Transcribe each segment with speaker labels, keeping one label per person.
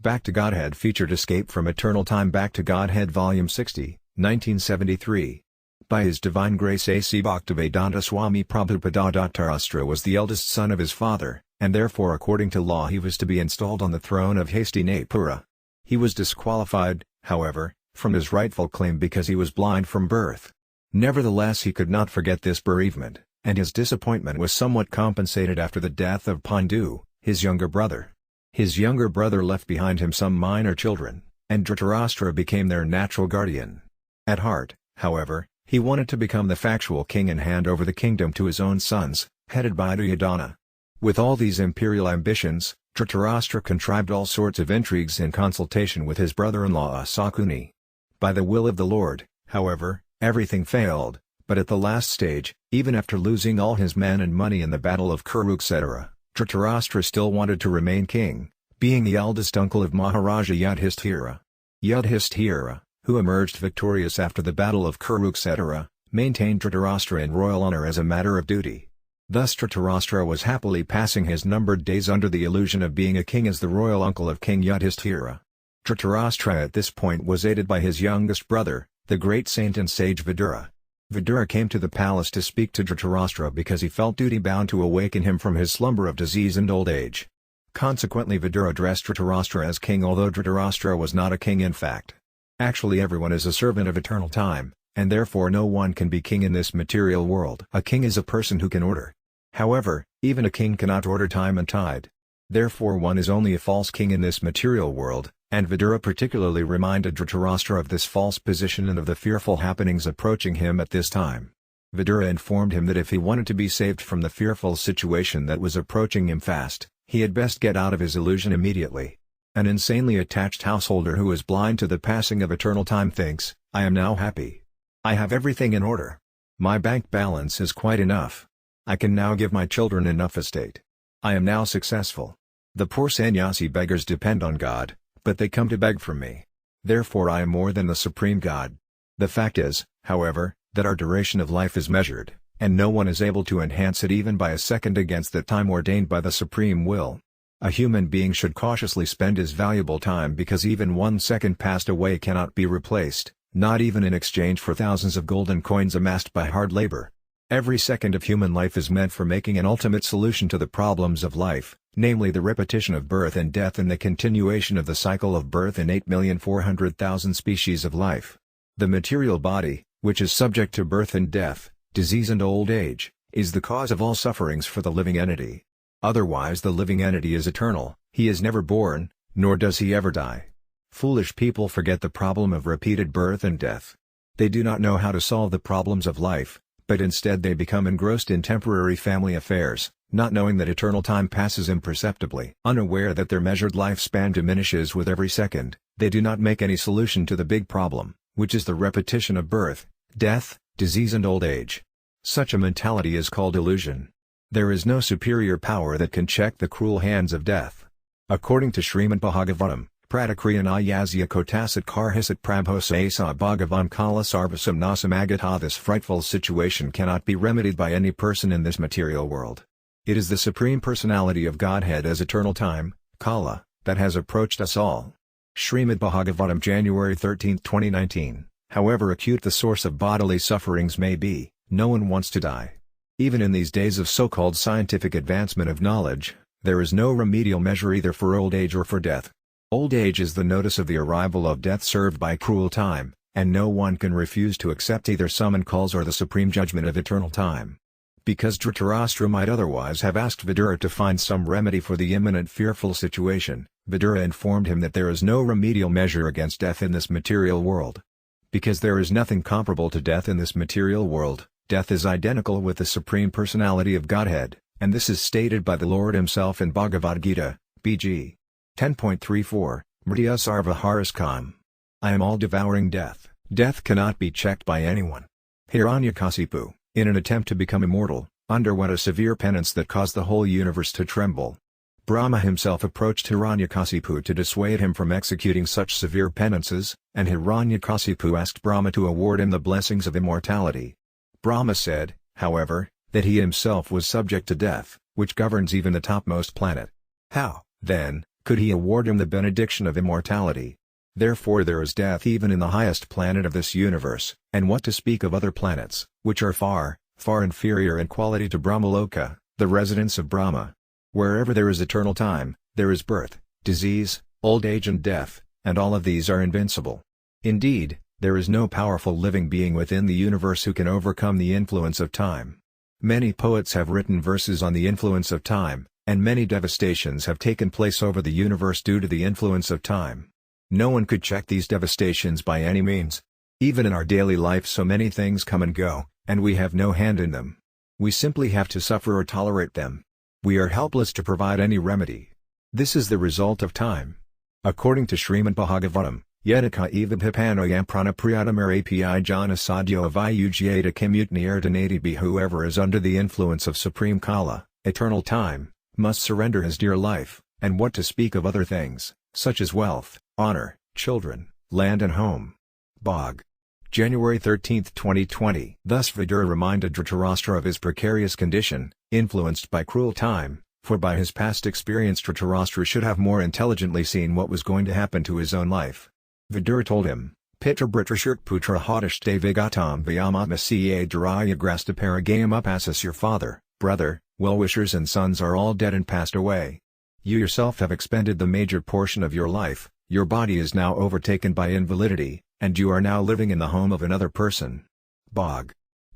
Speaker 1: Back to Godhead featured Escape from Eternal Time. Back to Godhead Volume 60, 1973. By His Divine Grace A.C. Bhaktivedanta Swami Prabhupada. Dhritarashtra was the eldest son of his father, and therefore according to law he was to be installed on the throne of Hastinapura. He was disqualified, however, from his rightful claim because he was blind from birth. Nevertheless, he could not forget this bereavement, and his disappointment was somewhat compensated after the death of Pandu, his younger brother. His younger brother left behind him some minor children, and Dhritarashtra became their natural guardian. At heart, however, he wanted to become the factual king and hand over the kingdom to his own sons, headed by Duryodhana. With all these imperial ambitions, Dhritarashtra contrived all sorts of intrigues in consultation with his brother-in-law Sakuni. By the will of the Lord, however, everything failed, but at the last stage, even after losing all his men and money in the battle of Kurukshetra, Dhritarashtra still wanted to remain king, being the eldest uncle of Maharaja Yudhishthira. Yudhishthira, who emerged victorious after the battle of Kurukshetra, maintained Dhritarashtra in royal honor as a matter of duty. Thus Dhritarashtra was happily passing his numbered days under the illusion of being a king as the royal uncle of King Yudhishthira. Dhritarashtra at this point was aided by his youngest brother, the great saint and sage Vidura. Vidura came to the palace to speak to Dhritarashtra because he felt duty-bound to awaken him from his slumber of disease and old age. Consequently, Vidura addressed Dhritarashtra as king, although Dhritarashtra was not a king in fact. Actually, everyone is a servant of eternal time, and therefore no one can be king in this material world. A king is a person who can order. However, even a king cannot order time and tide. Therefore one is only a false king in this material world, and Vidura particularly reminded Dhritarashtra of this false position and of the fearful happenings approaching him at this time. Vidura informed him that if he wanted to be saved from the fearful situation that was approaching him fast, he had best get out of his illusion immediately. An insanely attached householder who is blind to the passing of eternal time thinks, "I am now happy. I have everything in order. My bank balance is quite enough. I can now give my children enough estate. I am now successful. The poor sannyasi beggars depend on God, but they come to beg from me. Therefore I am more than the supreme God." The fact is, however, that our duration of life is measured, and no one is able to enhance it even by a second against the time ordained by the supreme will. A human being should cautiously spend his valuable time because even 1 second passed away cannot be replaced, not even in exchange for thousands of golden coins amassed by hard labor. Every second of human life is meant for making an ultimate solution to the problems of life, namely the repetition of birth and death and the continuation of the cycle of birth in 8,400,000 species of life. The material body, which is subject to birth and death, disease and old age, is the cause of all sufferings for the living entity. Otherwise the living entity is eternal, he is never born, nor does he ever die. Foolish people forget the problem of repeated birth and death. They do not know how to solve the problems of life, but instead they become engrossed in temporary family affairs, not knowing that eternal time passes imperceptibly. Unaware that their measured lifespan diminishes with every second, they do not make any solution to the big problem, which is the repetition of birth, death, disease and old age. Such a mentality is called illusion. There is no superior power that can check the cruel hands of death. According to Srimad Bhagavatam, Pratikriya Yasya Kotasat Karhisat Prabhosasa Bhagavan Kala Sarvasam Nasamagata. This frightful situation cannot be remedied by any person in this material world. It is the Supreme Personality of Godhead as eternal time, Kala, that has approached us all. Srimad Bhagavatam, January 13, 2019. However acute the source of bodily sufferings may be, no one wants to die. Even in these days of so-called scientific advancement of knowledge, there is no remedial measure either for old age or for death. Old age is the notice of the arrival of death served by cruel time, and no one can refuse to accept either summon calls or the supreme judgment of eternal time. Because Dhritarashtra might otherwise have asked Vidura to find some remedy for the imminent fearful situation, Vidura informed him that there is no remedial measure against death in this material world. Because there is nothing comparable to death in this material world, death is identical with the Supreme Personality of Godhead, and this is stated by the Lord himself in Bhagavad Gita, BG 10.34, Mritya Sarva Haraskam. I am all-devouring death. Death cannot be checked by anyone. Hiranyakasipu, in an attempt to become immortal, underwent a severe penance that caused the whole universe to tremble. Brahma himself approached Hiranyakasipu to dissuade him from executing such severe penances, and Hiranyakasipu asked Brahma to award him the blessings of immortality. Brahma said, however, that he himself was subject to death, which governs even the topmost planet. How, then, could he award him the benediction of immortality. Therefore there is death even in the highest planet of this universe, and what to speak of other planets, which are far, far inferior in quality to Brahmaloka, the residence of Brahma. Wherever there is eternal time, there is birth, disease, old age and death, and all of these are invincible. Indeed, there is no powerful living being within the universe who can overcome the influence of time. Many poets have written verses on the influence of time, and many devastations have taken place over the universe due to the influence of time. No one could check these devastations by any means. Even in our daily life so many things come and go, and we have no hand in them. We simply have to suffer or tolerate them. We are helpless to provide any remedy. This is the result of time. According to Srimad Bhagavatam, Yedaka eva bhipanoyam pranapriyadamar api jana sadyo vayujyata kimutnirdanati be whoever is under the influence of supreme Kala, eternal time, must surrender his dear life, and what to speak of other things, such as wealth, honor, children, land and home. Bog. January 13, 2020. Thus Vidura reminded Dhritarashtra of his precarious condition, influenced by cruel time, for by his past experience Dhritarashtra should have more intelligently seen what was going to happen to his own life. Vidura told him, Pitra Britrashurt putra hodishte vigatam vyamatmasya dharaya grasta paragayam upasas your father, brother, well-wishers and sons are all dead and passed away. You yourself have expended the major portion of your life, your body is now overtaken by invalidity, and you are now living in the home of another person. Bog.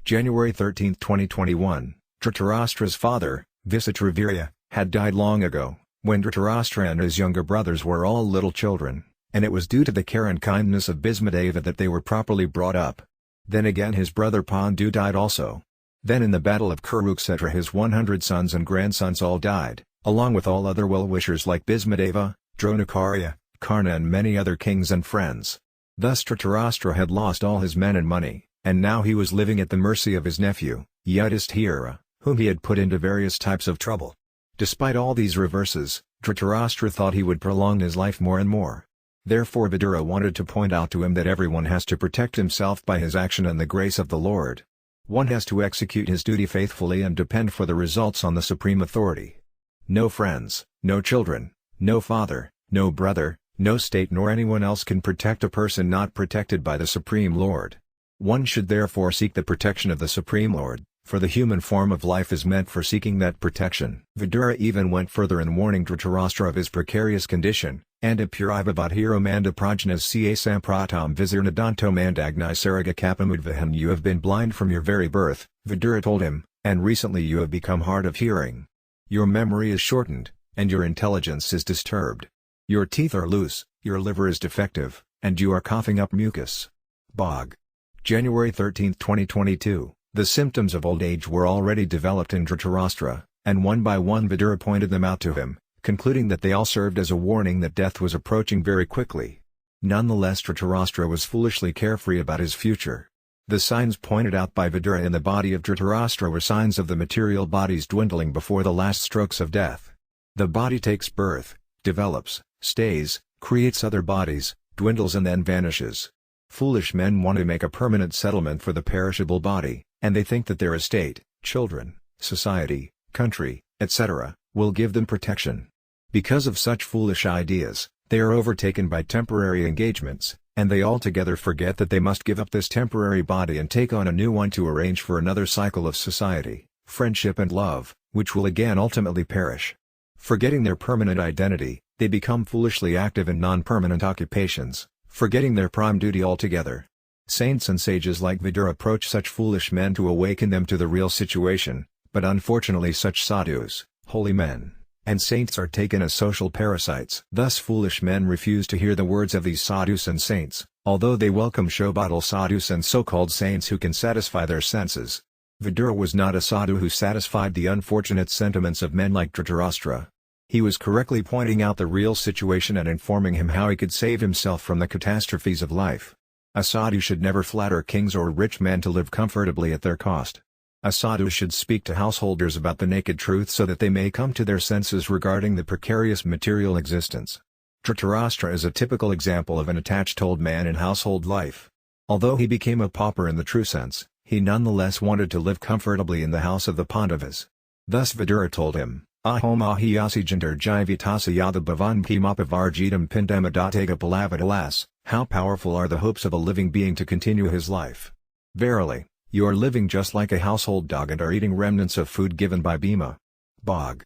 Speaker 1: January 13, 2021. Dhritarashtra's father, Visitravirya, had died long ago, when Dhritarashtra and his younger brothers were all little children, and it was due to the care and kindness of Bhismadeva that they were properly brought up. Then again his brother Pandu died also. Then in the battle of Kurukshetra his 100 sons and grandsons all died, along with all other well-wishers like Bhismadeva, Dronakarya, Karna and many other kings and friends. Thus Dhritarashtra had lost all his men and money, and now he was living at the mercy of his nephew, Yudhishthira, whom he had put into various types of trouble. Despite all these reverses, Dhritarashtra thought he would prolong his life more and more. Therefore Vidura wanted to point out to him that everyone has to protect himself by his action and the grace of the Lord. One has to execute his duty faithfully and depend for the results on the supreme authority. No friends, no children, no father, no brother, no state nor anyone else can protect a person not protected by the Supreme Lord. One should therefore seek the protection of the Supreme Lord, for the human form of life is meant for seeking that protection. Vidura even went further in warning Dhritarashtra of his precarious condition, and apurivavadhiro manda prajnas ca sampratam visirnadanto mandagni saraga kapamudvahan you have been blind from your very birth, Vidura told him, and recently you have become hard of hearing. Your memory is shortened, and your intelligence is disturbed. Your teeth are loose, your liver is defective, and you are coughing up mucus. Bog. January 13, 2022. The symptoms of old age were already developed in Dhritarashtra, and one by one Vidura pointed them out to him, concluding that they all served as a warning that death was approaching very quickly. Nonetheless Dhritarashtra was foolishly carefree about his future. The signs pointed out by Vidura in the body of Dhritarashtra were signs of the material body's dwindling before the last strokes of death. The body takes birth, develops, stays, creates other bodies, dwindles and then vanishes. Foolish men want to make a permanent settlement for the perishable body, and they think that their estate, children, society, country, etc., will give them protection. Because of such foolish ideas, they are overtaken by temporary engagements, and they altogether forget that they must give up this temporary body and take on a new one to arrange for another cycle of society, friendship and love, which will again ultimately perish. Forgetting their permanent identity, they become foolishly active in non-permanent occupations, forgetting their prime duty altogether. Saints and sages like Vidura approach such foolish men to awaken them to the real situation, but unfortunately such sadhus, holy men, and saints are taken as social parasites. Thus foolish men refuse to hear the words of these sadhus and saints, although they welcome showbottle sadhus and so-called saints who can satisfy their senses. Vidura was not a sadhu who satisfied the unfortunate sentiments of men like Dhritarashtra. He was correctly pointing out the real situation and informing him how he could save himself from the catastrophes of life. A sadhu should never flatter kings or rich men to live comfortably at their cost. A sadhu should speak to householders about the naked truth so that they may come to their senses regarding the precarious material existence. Dhritarashtra is a typical example of an attached old man in household life. Although he became a pauper in the true sense, he nonetheless wanted to live comfortably in the house of the Pandavas. Thus Vidura told him, Ahom ahiyasi jantar jivitasa yada bhavan kimapavarjidam pindamadataga palavat. Alas, how powerful are the hopes of a living being to continue his life. Verily, you are living just like a household dog and are eating remnants of food given by Bhima. Bog.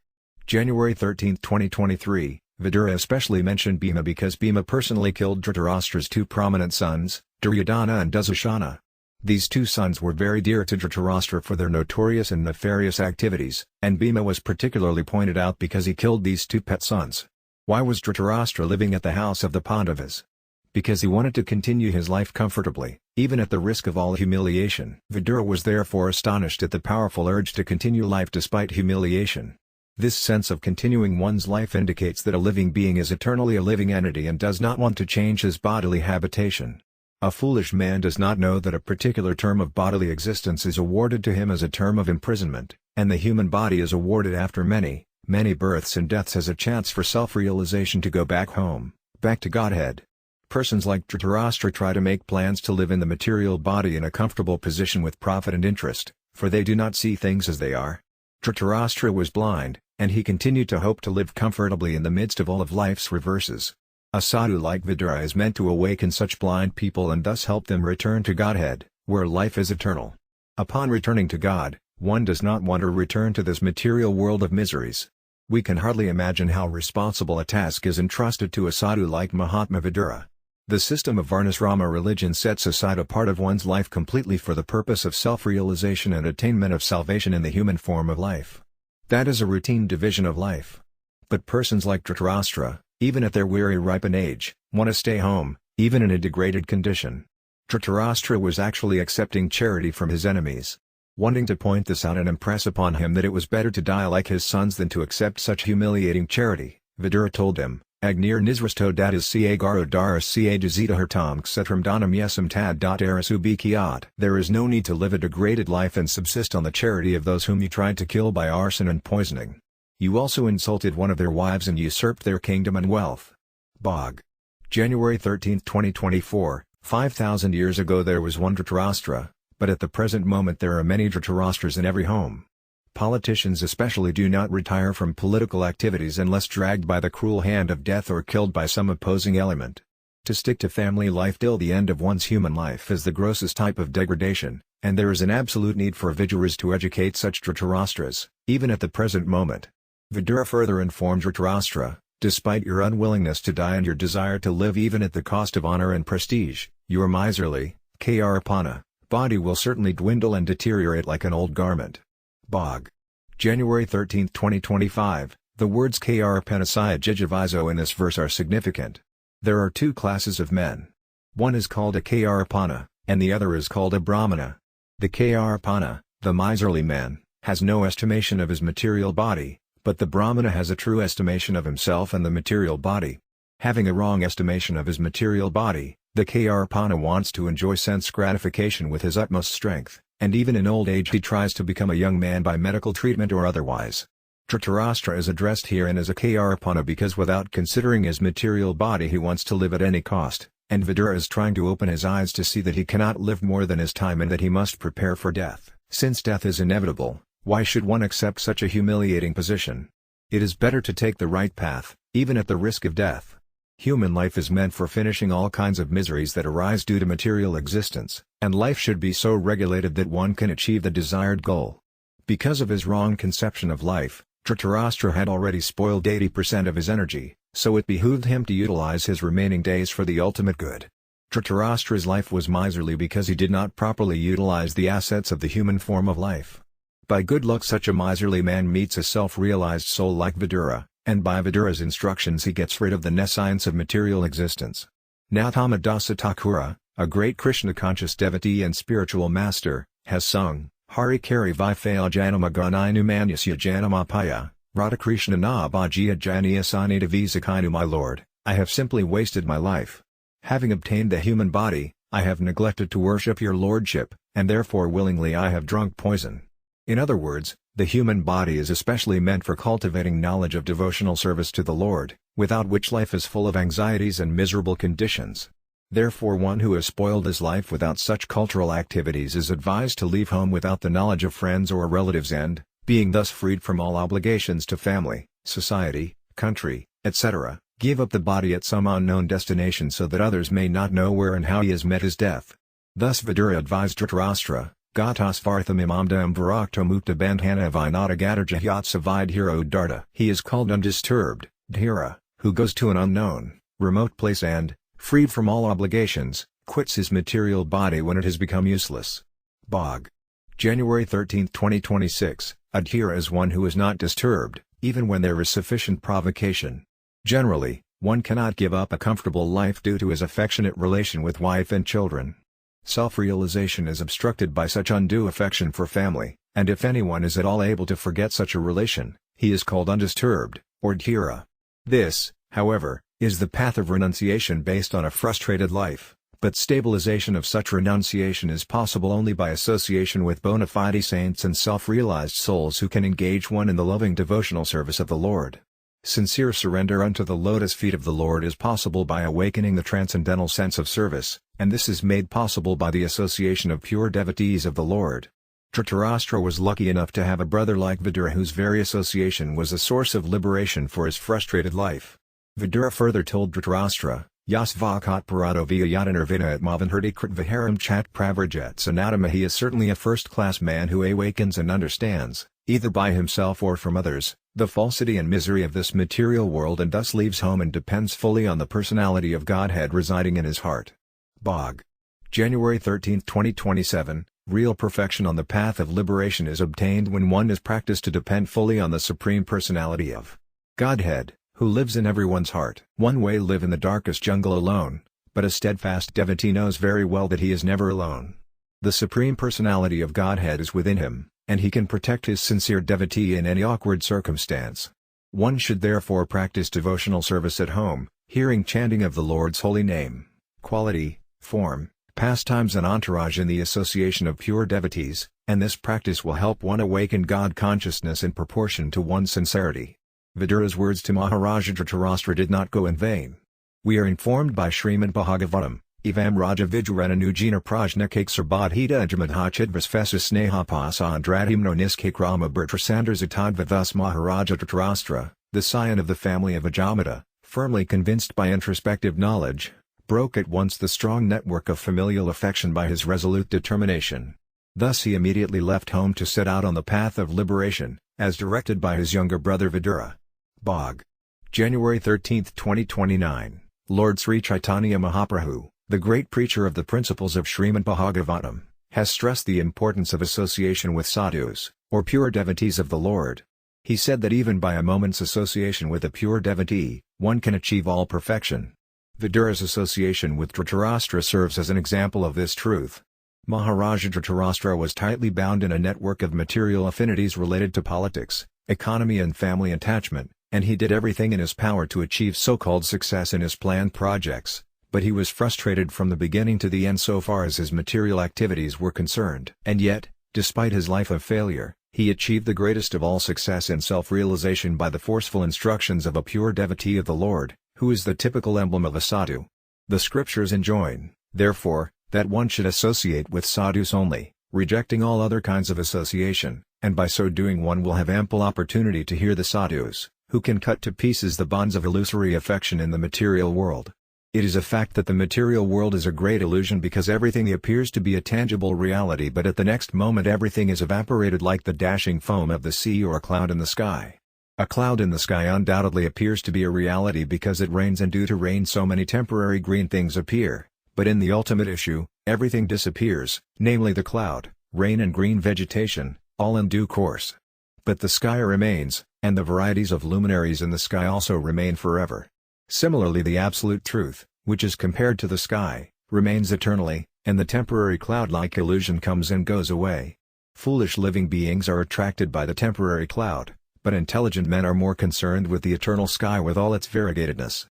Speaker 1: January 13, 2023, Vidura especially mentioned Bhima because Bhima personally killed Dhritarashtra's two prominent sons, Duryodhana and Dushasana. These two sons were very dear to Dhritarashtra for their notorious and nefarious activities, and Bhima was particularly pointed out because he killed these two pet sons. Why was Dhritarashtra living at the house of the Pandavas? Because he wanted to continue his life comfortably, even at the risk of all humiliation. Vidura was therefore astonished at the powerful urge to continue life despite humiliation. This sense of continuing one's life indicates that a living being is eternally a living entity and does not want to change his bodily habitation. A foolish man does not know that a particular term of bodily existence is awarded to him as a term of imprisonment, and the human body is awarded after many, many births and deaths as a chance for self-realization to go back home, back to Godhead. Persons like Dhritarashtra try to make plans to live in the material body in a comfortable position with profit and interest, for they do not see things as they are. Dhritarashtra was blind, and he continued to hope to live comfortably in the midst of all of life's reverses. A sadhu like Vidura is meant to awaken such blind people and thus help them return to Godhead, where life is eternal. Upon returning to God, one does not want to return to this material world of miseries. We can hardly imagine how responsible a task is entrusted to a sadhu like Mahatma Vidura. The system of Varnasrama religion sets aside a part of one's life completely for the purpose of self-realization and attainment of salvation in the human form of life. That is a routine division of life. But persons like Dhritarashtra, even at their weary ripened age, want to stay home, even in a degraded condition. Dhritarashtra was actually accepting charity from his enemies. Wanting to point this out and impress upon him that it was better to die like his sons than to accept such humiliating charity, Vidura told him, Agnir nisrasto datas ca garo daras ca dazita hartam ksatram danam yesam tad arasubikiat. There is no need to live a degraded life and subsist on the charity of those whom you tried to kill by arson and poisoning. You also insulted one of their wives and usurped their kingdom and wealth. Bog. January 13, 2024, 5,000 years ago there was one Dhritarashtra, but at the present moment there are many Dhritarashtras in every home. Politicians especially do not retire from political activities unless dragged by the cruel hand of death or killed by some opposing element. To stick to family life till the end of one's human life is the grossest type of degradation, and there is an absolute need for Viduras to educate such Dhritarashtras, even at the present moment. Vidura further informed Dhritarashtra, despite your unwillingness to die and your desire to live even at the cost of honor and prestige, your miserly, Karapana, body will certainly dwindle and deteriorate like an old garment. Bog. January 13, 2025, the words Karpanasaya Jijaviso in this verse are significant. There are two classes of men. One is called a Karapana, and the other is called a Brahmana. The Karapana, the miserly man, has no estimation of his material body, but the Brahmana has a true estimation of himself and the material body. Having a wrong estimation of his material body, the Karapana wants to enjoy sense gratification with his utmost strength, and even in old age he tries to become a young man by medical treatment or otherwise. Dhritarashtra is addressed herein as a Karapana because without considering his material body he wants to live at any cost, and Vidura is trying to open his eyes to see that he cannot live more than his time and that he must prepare for death. Since death is inevitable, why should one accept such a humiliating position? It is better to take the right path, even at the risk of death. Human life is meant for finishing all kinds of miseries that arise due to material existence, and life should be so regulated that one can achieve the desired goal. Because of his wrong conception of life, Dhritarashtra had already spoiled 80% of his energy, so it behooved him to utilize his remaining days for the ultimate good. Dhritarashtra's life was miserly because he did not properly utilize the assets of the human form of life. By good luck such a miserly man meets a self-realized soul like Vidura, and by Vidura's instructions he gets rid of the nescience of material existence. Nautama Dasa Thakura, a great Krishna-conscious devotee and spiritual master, has sung, Hari Kari Vifaya Janama Ganinu Manasya Janamapaya, Radhakrishna Na Bhajiya Janiya Sanita Visakainu. My Lord, I have simply wasted my life. Having obtained the human body, I have neglected to worship your lordship, and therefore willingly I have drunk poison. In other words, the human body is especially meant for cultivating knowledge of devotional service to the Lord, without which life is full of anxieties and miserable conditions. Therefore one who has spoiled his life without such cultural activities is advised to leave home without the knowledge of friends or relatives and, being thus freed from all obligations to family, society, country, etc., gave up the body at some unknown destination so that others may not know where and how he has met his death. Thus Vidura advised Dhritarashtra, Gatas Vartham imamdam Varakto Mukta Bandhana Vinata Gadarjahyat Savide Hero Darta. He is called undisturbed, Dhira, who goes to an unknown, remote place and, freed from all obligations, quits his material body when it has become useless. Bog. January 13, 2026, Adhira is one who is not disturbed, even when there is sufficient provocation. Generally, one cannot give up a comfortable life due to his affectionate relation with wife and children. Self-realization is obstructed by such undue affection for family, and if anyone is at all able to forget such a relation, he is called undisturbed, or dhira. This, however, is the path of renunciation based on a frustrated life, but stabilization of such renunciation is possible only by association with bona fide saints and self-realized souls who can engage one in the loving devotional service of the Lord. Sincere surrender unto the lotus feet of the Lord is possible by awakening the transcendental sense of service, and this is made possible by the association of pure devotees of the Lord. Dhritarashtra was lucky enough to have a brother like Vidura whose very association was a source of liberation for his frustrated life. Vidura further told Dhritarashtra, Yasvakat Parado via Yadanirvina at Mavanhurti Kritviharam Chat Pravarjet Sanatama. He is certainly a first-class man who awakens and understands, either by himself or from others, the falsity and misery of this material world and thus leaves home and depends fully on the personality of Godhead residing in his heart. Bog. January 13, 2027, real perfection on the path of liberation is obtained when one is practiced to depend fully on the Supreme Personality of Godhead, who lives in everyone's heart. One may live in the darkest jungle alone, but a steadfast devotee knows very well that he is never alone. The Supreme Personality of Godhead is within him, and he can protect his sincere devotee in any awkward circumstance. One should therefore practice devotional service at home, hearing chanting of the Lord's holy name, quality, form, pastimes and entourage in the association of pure devotees, and this practice will help one awaken God consciousness in proportion to one's sincerity. Vidura's words to Maharaja Dhritarashtra did not go in vain. We are informed by Srimad Bhagavatam, Evam Raja Vijurana Nujina Prajnakake Sarbadhita Ajamadhachidvas Fesas Snehapasa Andradhimno Niskakrama Bertrasandar thus Maharaja Dhritarashtra, the scion of the family of Ajamata, firmly convinced by introspective knowledge, broke at once the strong network of familial affection by his resolute determination. Thus he immediately left home to set out on the path of liberation, as directed by his younger brother Vidura. Bog. January 13, 2029, Lord Sri Chaitanya Mahaprabhu, the great preacher of the principles of Srimad Bhagavatam, has stressed the importance of association with sadhus, or pure devotees of the Lord. He said that even by a moment's association with a pure devotee, one can achieve all perfection. Vidura's association with Dhritarashtra serves as an example of this truth. Maharaja Dhritarashtra was tightly bound in a network of material affinities related to politics, economy and family attachment, and he did everything in his power to achieve so-called success in his planned projects, but he was frustrated from the beginning to the end so far as his material activities were concerned. And yet, despite his life of failure, he achieved the greatest of all success in self-realization by the forceful instructions of a pure devotee of the Lord, who is the typical emblem of a sadhu. The scriptures enjoin, therefore, that one should associate with sadhus only, rejecting all other kinds of association, and by so doing one will have ample opportunity to hear the sadhus, who can cut to pieces the bonds of illusory affection in the material world. It is a fact that the material world is a great illusion because everything appears to be a tangible reality, but at the next moment everything is evaporated like the dashing foam of the sea or a cloud in the sky. A cloud in the sky undoubtedly appears to be a reality because it rains, and due to rain so many temporary green things appear, but in the ultimate issue, everything disappears, namely the cloud, rain and green vegetation, all in due course. But the sky remains, and the varieties of luminaries in the sky also remain forever. Similarly, the absolute truth, which is compared to the sky, remains eternally, and the temporary cloud-like illusion comes and goes away. Foolish living beings are attracted by the temporary cloud, but intelligent men are more concerned with the eternal sky with all its variegatedness.